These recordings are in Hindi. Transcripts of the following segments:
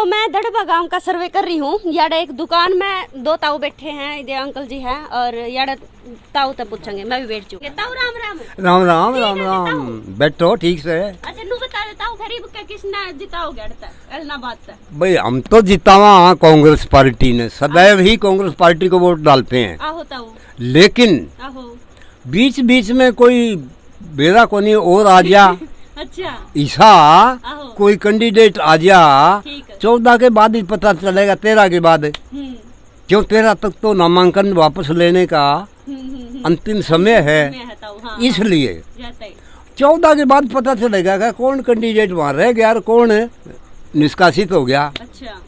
तो मैं दड़बा गांव का सर्वे कर रही हूँ। यार एक दुकान में दो ताऊ बैठे हैं, ये अंकल जी हैं और यार ताऊ तब पूछेंगे, मैं भी बैठ चुकी ताऊ। राम राम राम राम राम राम। बैठो ठीक से। अच्छा नू बता दे ताऊ, गरीब का किसने जिताओगे ना बात है भाई हम तो जितावा कांग्रेस पार्टी ने, सदैव ही कांग्रेस पार्टी को वोट डालते हैं। आहो ताऊ। लेकिन आहो बीच बीच में कोई बेरा कोनी और आ जा अच्छा ऐसा आहो कोई कैंडिडेट आ जा, ठीक है। 14 के बाद ही पता चलेगा, 13 के बाद। क्यों 13 तक तो नामांकन वापस लेने का अंतिम समय है, हाँ, इसलिए जाता है। 14 के बाद पता चलेगा कि कौन कैंडिडेट वहाँ रह गया और कौन निष्कासित हो गया। अच्छा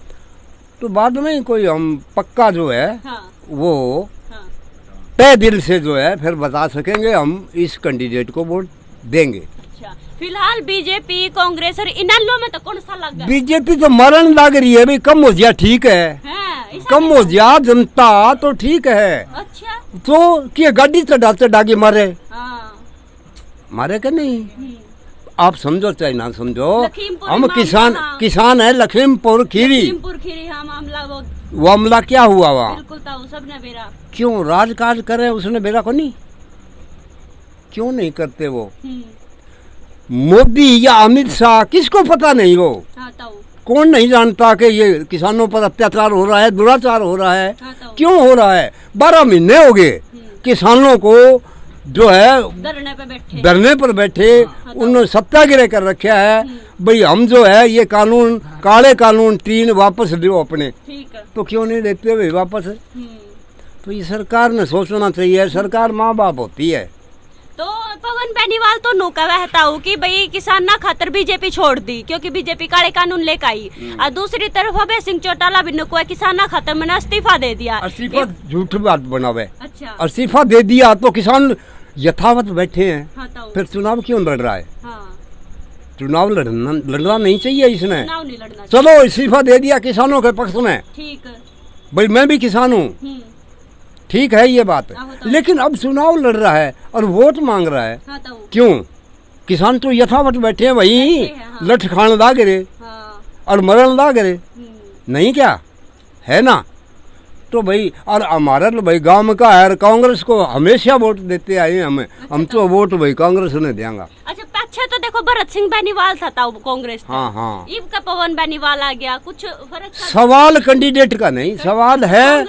तो बाद में कोई हम पक्का जो है हाँ, वो हाँ। तय दिल से जो है फिर बता सकेंगे हम इस कैंडिडेट को वोट देंगे। अच्छा फिलहाल बीजेपी कांग्रेस और इन लोगों में तो कौन सा लगा? बीजेपी तो मरण लग रही है भाई, कम हो जा ठीक है, ऐसा कम हो जा जनता तो ठीक है। अच्छा तो क्या गाड़ी चढ़ा के मारे हाँ। मारे के नहीं, आप समझो चाहे ना समझो, लखीमपुर हम मामला। किसान है लखीमपुर खीरी। हाँ मामला वो मामला क्या हुआ वहाँ? बिल्कुल ताऊ सबने बेरा क्यों राजकाज करे उसने बेरा को नहीं, क्यों नहीं करते वो? मोदी या अमित शाह किसको पता नहीं वो? हाँ ताऊ। कौन नहीं जानता कि ये किसानों पर अत्याचार हो रहा है, दुराचार हो रहा है? हाँ ताऊ। क्यों हो रहा है? 12 महीने हो गए किसानों को जो है धरने पर बैठे हाँ, उन्होंने सत्याग्रह कर रखा है। भाई हम जो है ये कानून काले कानून 3 वापस दो अपने, ठीक है। तो क्यों नहीं देते भाई वापस? तो ये सरकार ने सोचना चाहिए, सरकार माँ बाप होती है। तो पवन बेनीवाल तो नो कहता हूँ कि भाई किसान ना खातर बीजेपी छोड़ दी, क्योंकि बीजेपी काले कानून लेकर आई। और दूसरी तरफ अभय सिंह चौटाला भी नुको है किसान ना खातर मैंने इस्तीफा दे दिया। इस्तीफा झूठ बात बनावे। अच्छा इस्तीफा दे दिया तो किसान यथावत बैठे हैं। हाँ, फिर चुनाव क्यों लड़ रहा है? हाँ। चुनाव लड़ना नहीं चाहिए इसने। चुनाव नहीं लड़ना। चलो इस्तीफा दे दिया किसानों के पक्ष में, ठीक है। भाई मैं भी किसान हूँ, ठीक है ये बात, लेकिन अब चुनाव लड़ रहा है और वोट मांग रहा है। हाँ, क्यों? किसान तो यथावत बैठे हैं वही, हाँ। लठ खान लाग रहे और मरण लाग रहे, नहीं क्या है ना? तो भाई और हमारा तो भाई गांव का है, कांग्रेस को हमेशा वोट देते आए हमें। हम तो वोट भाई कांग्रेस ने देंगे। अच्छा पीछे तो देखो भरत सिंह बेनीवाल था कांग्रेस। हाँ हाँ, इब का पवन बेनीवाल आ गया, कुछ फर्क था? सवाल कैंडिडेट का नहीं, सवाल है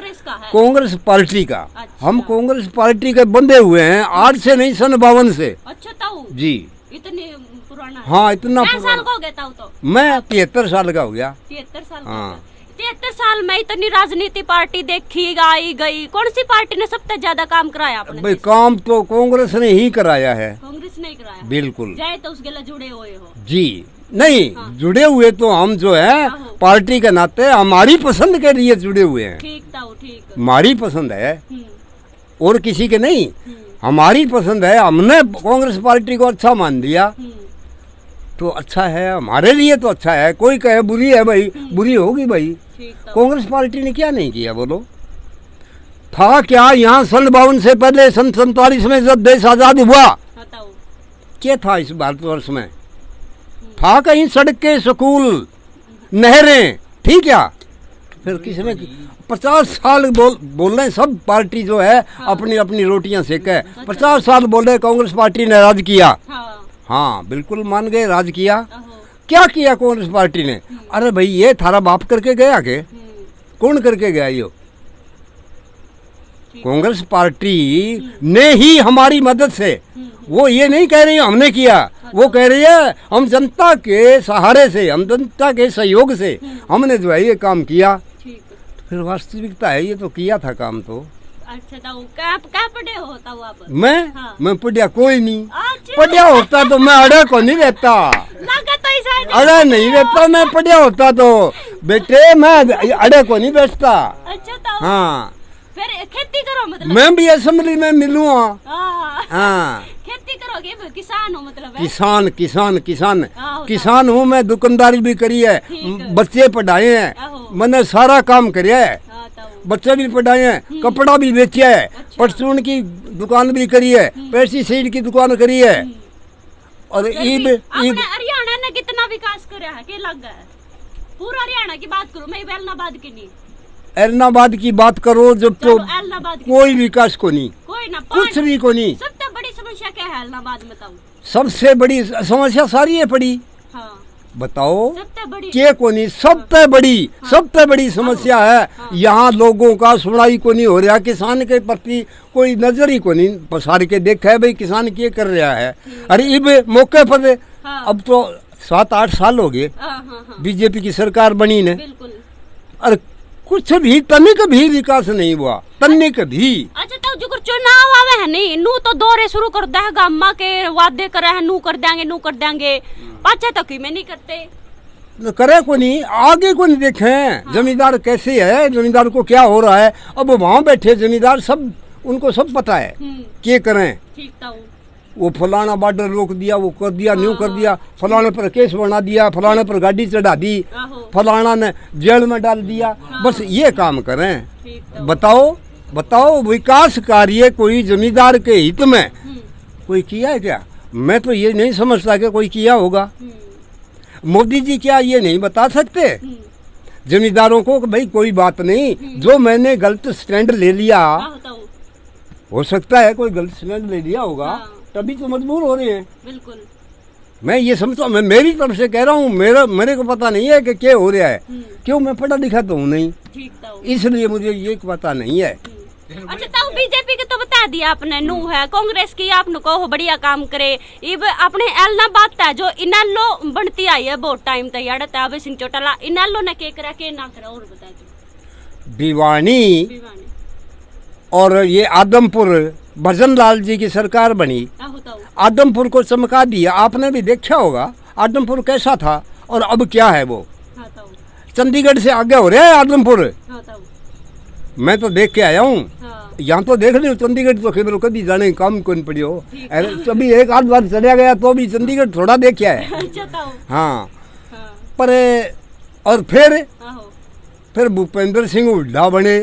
कांग्रेस पार्टी का। अच्छा। हम कांग्रेस पार्टी के बंधे हुए हैं, आज से नहीं सन 52 से। अच्छा ताऊ जी इतनी पुराना है? हाँ इतना साल का हो गया ताऊ? तो मैं 73 साल का हो गया। 73 साल हाँ। 73 साल में इतनी राजनीति पार्टी देखी आई गई, कौन सी पार्टी ने सबसे ज्यादा काम कराया आपने? भाई काम तो कांग्रेस ने ही कराया है। कांग्रेस नहीं कराया? बिल्कुल। जाए तो उसके लिए जुड़े हुए हो? जी नहीं, हाँ। जुड़े हुए तो हम जो है पार्टी के नाते हमारी पसंद के लिए जुड़े हुए हैं। ठीक ताऊ ठीक। हमारी पसंद है और किसी के नहीं, हमारी पसंद है। हमने कांग्रेस पार्टी को अच्छा मान दिया तो अच्छा है, हमारे लिए तो अच्छा है। कोई कहे बुरी है भाई, बुरी होगी भाई। कांग्रेस पार्टी ने क्या नहीं किया बोलो? था क्या यहाँ सन 52 से पहले, सन 47 में जब देश आजाद हुआ, क्या था इस भारतवर्ष में? था कहीं सड़कें, स्कूल, नहरें, ठीक है? फिर किसने 50 साल बोल रहे सब पार्टी जो है अपनी अपनी रोटियां सेके। 50 साल बोले कांग्रेस पार्टी ने राज किया। हाँ बिल्कुल मान गए, राज किया। क्या किया कांग्रेस पार्टी ने? अरे भाई ये थारा बाप करके गया के? कौन करके गया? यो कांग्रेस पार्टी ने ही हमारी मदद से, वो ये नहीं कह रही हमने किया, वो कह रही है हम जनता के सहारे से, हम जनता के सहयोग से हमने जो है ये काम किया। फिर वास्तविकता है ये तो किया था काम तो। अच्छा ताऊ क्या पढ़े हो ताऊ आप? मैं पढ़िया कोई नहीं। पढ़िया होता तो मैं अड़े को नहीं रहता। अरे नहीं रहता, मैं पढ़िया होता तो बेटे मैं अड़े को नहीं बैठता। अच्छा ताऊ। हाँ फिर खेती करो मतलब? मैं भी असेंबली में मिलूँ। हाँ खेती करोगे, किसान हो मतलब? किसान किसान किसान किसान हूँ मैं, दुकानदारी भी करी है, बच्चे पढ़ाए हैं, मैंने सारा काम किया है, बच्चे भी पढ़ाए हैं, कपड़ा भी बेचा है, परचून की दुकान भी करी है, पेस्टिसाइड की दुकान करी है। और हरियाणा ने कितना विकास कराया है? क्या लग है? पूरा हरियाणा हरियाणा की बात करूं, मैं एलनाबाद की नहीं। एलनाबाद की बात करो जब तो एलनाबाद कोई विकास को नहीं, कोई ना, कुछ भी को नहीं। सबसे बड़ी समस्या क्या है एलनाबाद में बताओ? सबसे बड़ी समस्या सारी है पड़ी। हाँ, बताओ सबसे बड़ी के को नहीं, सबसे बड़ी सबसे बड़ी समस्या है यहाँ लोगों का सुनाई को नहीं हो रहा, किसान के प्रति कोई नजर ही को नहीं पसार के देखा है भाई किसान क्या कर रहा है। अरे इब मौके पर अब तो 7-8 साल हो गए बीजेपी की सरकार बनी ने, बिल्कुल। अरे कुछ भी तनिक भी विकास नहीं हुआ, तनिक भी। अच्छा तो जो चुनाव आवे है नहीं, नू तो दौरे शुरू कर दे गामा के, वादे करे है नू कर देंगे पाछे तक ही में नहीं करते। करे को नहीं, आगे को नहीं देखें जमींदार कैसे है, जमींदार को क्या हो रहा है। अब वहाँ बैठे जमींदार सब उनको सब पता है क्या करें। ठीक था, वो फलाना बॉर्डर रोक दिया, वो कर दिया, न्यू कर दिया, फलाने पर केस बना दिया, फलाने पर गाड़ी चढ़ा दी, फलाना ने जेल में डाल दिया, बस ये काम करें। बताओ विकास कार्य कोई जमींदार के हित में कोई किया है क्या? मैं तो ये नहीं समझता कि कोई किया होगा। मोदी जी क्या ये नहीं बता सकते जमींदारों को कि भाई कोई बात नहीं, जो मैंने गलत स्टैंड ले लिया, हो सकता है कोई गलत स्टैंड ले लिया होगा, तभी तो मजबूर हो रहे हैं। बिल्कुल, मैं ये समझता हूँ, मैं मेरी तरफ से कह रहा हूँ, मेरे को पता नहीं है कि क्या हो रहा है, क्यों मैं पढ़ा लिखा तो हूँ नहीं, इसलिए मुझे ये पता नहीं है। अच्छा तो बीजेपी के तो बता दिया आपने, नू है कांग्रेस की आपने कहो बढ़िया काम करे, इब अपने एलनाबाद था जो इनालो बनती आई है बहुत टाइम तक यार अभय सिंह चौटाला, इनालो ने के करा के ना करा और बता दो। भिवानी और ये आदमपुर भजन लाल जी की सरकार बनी, आदमपुर को चमका दिया। आपने भी देखा होगा आदमपुर कैसा था और अब क्या है वो। चंडीगढ़ से आगे हो रहा है आदमपुर, मैं तो देख के आया हूँ। यहाँ तो देख रही हूँ, चंडीगढ़ तो खबर कभी जाने काम कौन पड़ी हो, कभी एक आध बार चला गया तो भी चंडीगढ़ थोड़ा देखा है। हाँ पर और फिर भूपेंद्र सिंह हुड्डा बने,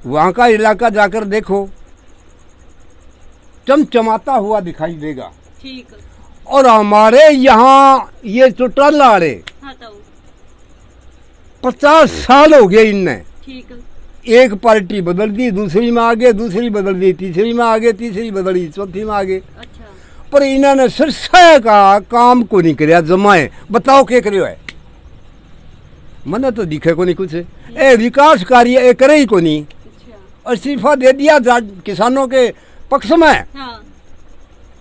वहाँ का इलाका जाकर देखो चमचमाता हुआ दिखाई देगा। ठीक। और हमारे यहाँ ये चौटाला रे 50 साल हो गए इनने, एक पार्टी बदल दी, दूसरी में आगे, दूसरी बदल दी, तीसरी में आगे, तीसरी बदली, चौथी में आगे। अच्छा। पर इन्होंने सिरसा का काम को नहीं कराया जमाए। बताओ क्या करियो है, मने तो दिखे को नहीं कुछ, ए विकास कार्य करे ही को नहीं। अच्छा। इस्तीफा दे दिया किसानों के पक्ष में।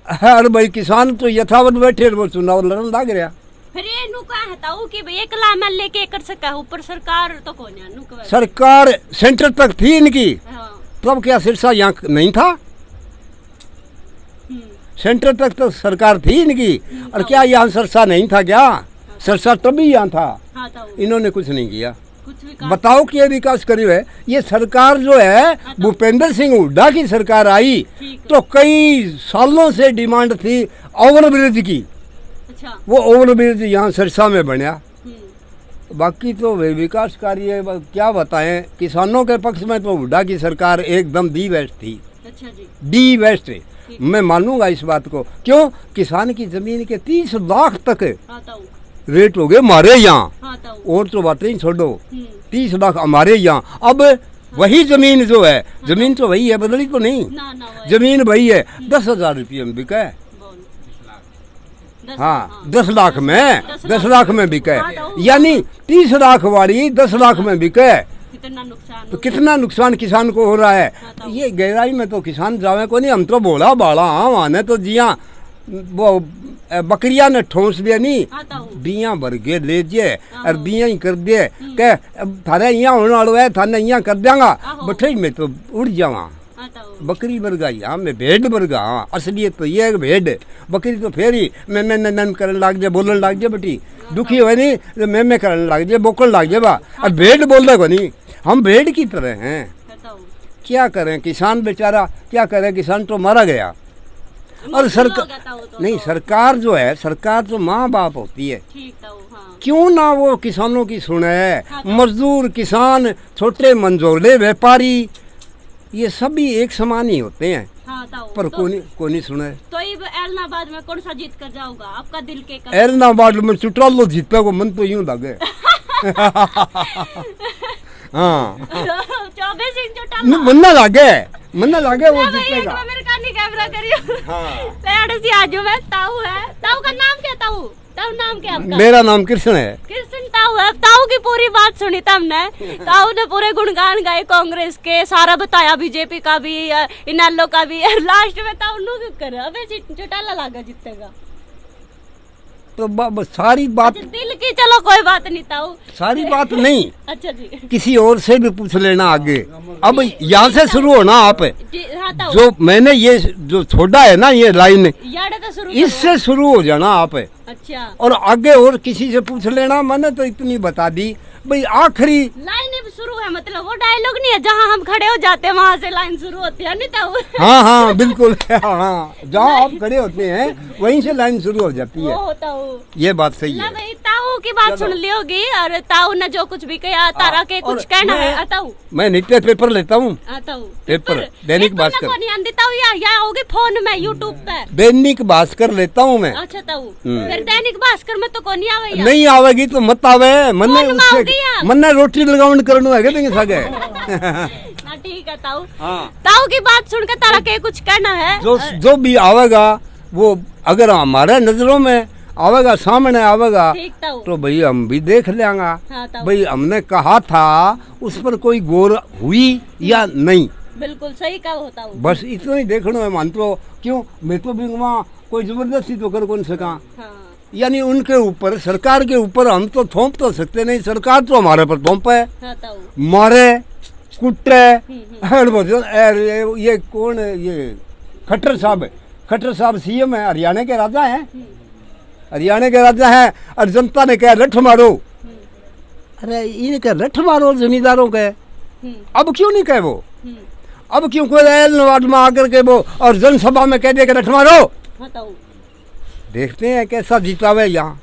अरे भाई किसान तो यथावत बैठे, वो चुनाव लड़न लग गया। फिर ये नु का हटाओ कि भाई एक लाम लेके कर सका, ऊपर सरकार तो कौन है नु का, सरकार सेंटर तक थी इनकी। तब क्या सिरसा यहाँ नहीं था? सेंटर तक तो सरकार थी इनकी, और क्या यहाँ सिरसा नहीं था क्या? सिरसा तभी यहाँ था, इन्होंने कुछ नहीं किया। बताओ कि ये विकास करियो है। ये सरकार जो है भूपेंद्र सिंह हुड्डा की सरकार आई तो कई सालों से डिमांड थी ओवरब्रिज की। अच्छा। वो ओवरब्रिज यहाँ सिरसा में बनया। बाकी तो विकास कार्य क्या बताएं, किसानों के पक्ष में तो हुड्डा की सरकार एकदम दी बेस्ट थी। अच्छा जी। The best. मैं मानूंगा इस बात को, क्यों? किसान की जमीन के 30 लाख तक रेट हो गए हमारे यहाँ, और तो बातें ही छोड़ो, 30 लाख हमारे यहाँ। अब वही जमीन जो है, जमीन तो वही है, बदली तो नहीं, जमीन वही है, 10,000 रुपये में बिका है। हाँ 10 लाख में, 10 लाख में बिका है, यानी 30 लाख वाली 10 लाख में बिका है। तो कितना नुकसान किसान को हो रहा है। ये गहराई में तो किसान जावे को नहीं, हम तो बोला बाला हाँ वहाँ तो जिया वो बकरिया ने ठोस दिया नहीं, बिया भर के ले जे और बिया ही कर दे के थारे यहाँ होने वाला है, थाने यहाँ कर देंगा, बठे में तो उड़ जावा। बकरी बरगा यहाँ में भेड़ बरगा। हाँ असलियत तो ये है भेड़, बकरी तो फिर ही मैं करने लग जाए, बोलने लग जाए, बेटी दुखी हो नहीं तो मैं करने लग जाए, बोकन लग जाए बा, और भेड़ बोल रहे को नहीं। हम भेड़ की तरह हैं, क्या करें? किसान बेचारा क्या करे, किसान तो मारा गया। और सरकार नहीं, सरकार जो है, सरकार तो माँ बाप होती है, क्यों ना वो किसानों की सुने। मजदूर, किसान, छोटे मंझोले व्यापारी, ये सभी एक समान ही होते हैं। पर को नहीं सुने। तो एलनाबाद में कौन सा जीत कर जाओगा? आपका दिल के? एलनाबाद में चौटाला जीतने को मन तो यूं लगे। हाँ चौबे सिंह चौटाला मन्ना लागे वो जीतेगा। मेरे कानी कैमरा करियो। हाँ लैड सी आजू में ताऊ है। ताऊ का नाम क्या? ताऊ ताऊ नाम क्या आपका? मेरा नाम कृष्ण है। कृष्ण ताऊ है। ताऊ की पूरी बात सुनी तुमने। ताऊ ने पूरे गुणगान गाए कांग्रेस के, सारा बताया बीजेपी का भी, इनेलो का भी। लास्ट में ताऊ नु क्यों कर अबे चौटाला लागा जीतेगा। तो सारी बात अच्छा, दिल की चलो कोई बात नहीं ताऊ, सारी बात नहीं, अच्छा जी किसी और से भी पूछ लेना आगे। अब यहाँ से शुरू होना आप, जी हाँ ताऊ। जो मैंने ये जो छोड़ा है ना ये लाइन, यार तो शुरू इससे शुरू हो जाना आप। अच्छा और आगे और किसी से पूछ लेना। मैंने तो इतनी बता दी भाई, आखिरी लाइन शुरू है, मतलब वो डायलॉग नहीं है जहाँ हम खड़े हो जाते हैं वहाँ से लाइन शुरू होती है, नहीं ताऊ? हाँ हाँ बिल्कुल, हाँ जहाँ आप खड़े होते हैं वहीं से लाइन शुरू हो जाती है। वो ताऊ, ये बात सही ला है। भाई ताऊ की बात सुन ली होगी, और ताऊ ने जो कुछ भी कहा तारा के और कुछ कहना मैं- है ताऊ? मैं नित्य पेपर लेता हूँ, ताऊ पेपर दैनिक भास्कर, नहीं आंदी ताऊ, या होगी फोन में यूट्यूब पे। दैनिक भास्कर लेता हूँ मैं। अच्छा ताऊ, फिर दैनिक भास्कर में तो कौन नहीं आवे यार? नहीं आवेगी तो मत आवे, मन्ने कौन उससे मांगी आप? मन्ने रोटी लगावन करनो है के सगे। ना ठीक है ताऊ। हाँ ताऊ की बात सुनकर तारा के कुछ कहना है? जो भी आवेगा वो अगर हमारे नजरों में आवेगा, सामने आवेगा, ठीक ताऊ। तो भाई हम भी देख लेंगे। हाँ ताऊ, भाई हमने कहा था उस पर कोई गौर हुई या नहीं, बिल्कुल सही कहा होता हूँ। बस इतना ही देखना है। मान लो क्यों, मैं तो भी वहाँ कोई जबरदस्ती तो कर कौन सका। हाँ यानी उनके ऊपर, सरकार के ऊपर हम तो थोप तो सकते नहीं, सरकार तो हमारे पर थोप है, हाँ ताऊ। मारे कुटे। ये कौन है, ये खट्टर साहब है, खट्टर साहब सीएम है, हरियाणा के राजा हैं, हरियाणा के राजा हैं, और जनता ने कहा रठ मारो। अरे इनके रठ मारो जमींदारों के, अब क्यों नहीं कहे वो, अब क्यों कोई नवाज में आकर के वो और जनसभा में कह दे कि रठ मारो। हाँ ताऊ। देखते हैं कैसा जीतावे यहाँ।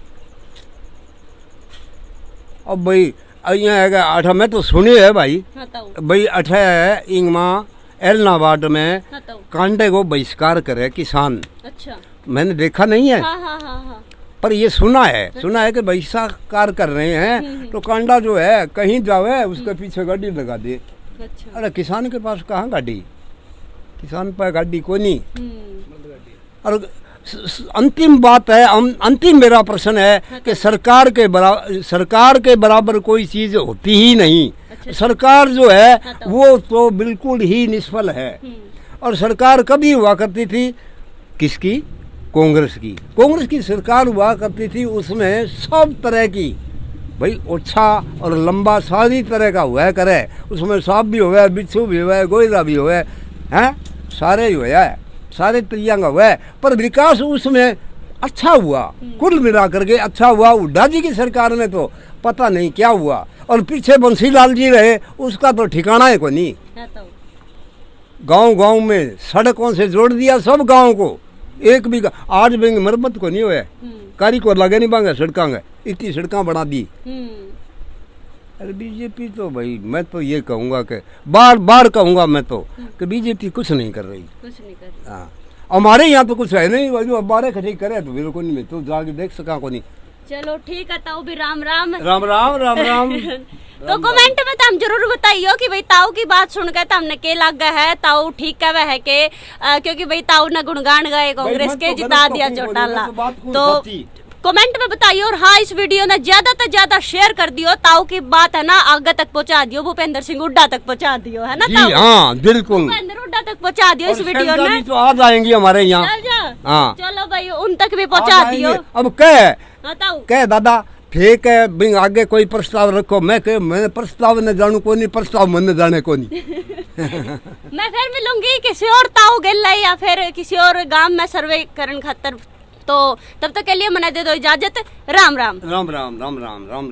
अब भाई यहाँ अठा मैं तो सुनी है भाई, हाँ ताऊ। भाई अठे इंगमा एलनाबाद में हाँ ताऊ। कांटे को बहिष्कार करे किसान। अच्छा। मैंने देखा नहीं है, हाँ हाँ हाँ हाँ। पर ये सुना है कि बहिष्कार कर रहे हैं, तो कांडा जो है कहीं जावे उसके पीछे गाड़ी लगा दे। अच्छा। अरे किसान के पास कहाँ गाड़ी, किसान पर गाड़ी कोई नहीं। और अंतिम बात है, अंतिम मेरा प्रश्न है कि सरकार के बराबर कोई चीज होती ही नहीं। अच्छा। सरकार जो है हाँ तो। वो तो बिल्कुल ही निष्फल है। और सरकार कभी हुआ करती थी किसकी, कांग्रेस की सरकार हुआ करती थी, उसमें सब तरह की भाई ओछा और लंबा सारी तरह का हुआ करे, उसमें सांप भी हुआ है, बिच्छू भी हुआ है, गोइला भी हुआ है, सारे ही हुआ है, सारे तरिया का हुआ है, पर विकास उसमें अच्छा हुआ, कुल मिला करके अच्छा हुआ। हुड्डा जी की सरकार में तो पता नहीं क्या हुआ, और पीछे बंसीलाल जी रहे, उसका तो ठिकाना है कोई नहीं। गांव में सड़कों से जोड़ दिया सब गांव को, एक भी आज भी मरम्मत को नहीं हुआ, कारीगर लगे नहीं बांगे सड़का में, इतनी सड़कें बना दी। अरे बीजेपी तो भाई मैं तो ये कहूँगा कि बार कहूँगा मैं तो कि बीजेपी कुछ नहीं कर रही। हाँ हमारे यहाँ तो कुछ है नहीं, जो बारे खड़ी करे तो बिल्कुल नहीं, मैं तो जाके देख सका को नहीं। चलो ठीक है ताऊ भी राम राम। राम राम राम राम। तो कमेंट में तुम जरूर बताइयो कि भाई ताऊ की बात सुन के तुमने के लग गया है, ताऊ ठीक कहे है के, क्योंकि भाई ताऊ ने गुणगान गाए कांग्रेस के, जिता दिया चौटाला। तो कमेंट में बताइए, और हाँ इस वीडियो ने ज्यादा से ज्यादा शेयर कर दियो, ताऊ की बात है ना आगे तक पहुंचा दियो, भूपेंद्र सिंह हुड्डा तक पहुंचा दियो, है ना ताऊ? हाँ बिल्कुल, भूपेंद्र हुड्डा तक पहुंचा दियो इस वीडियो ने, तो आ जाएंगी हमारे यहाँ। हाँ चलो भाई उन तक भी पहुंचा दियो। अब कह दादा ठीक है बिंग आगे कोई प्रस्ताव रखो, मैं प्रस्ताव न जानू को नहीं, प्रस्ताव मन जाने को नहीं। मैं फिर मिलूंगी किसी और ताऊ गेला या फिर किसी और गांव में सर्वे करन खातर, तो तब तक के लिए मना दे दो इजाजत। राम राम। राम राम राम राम राम राम।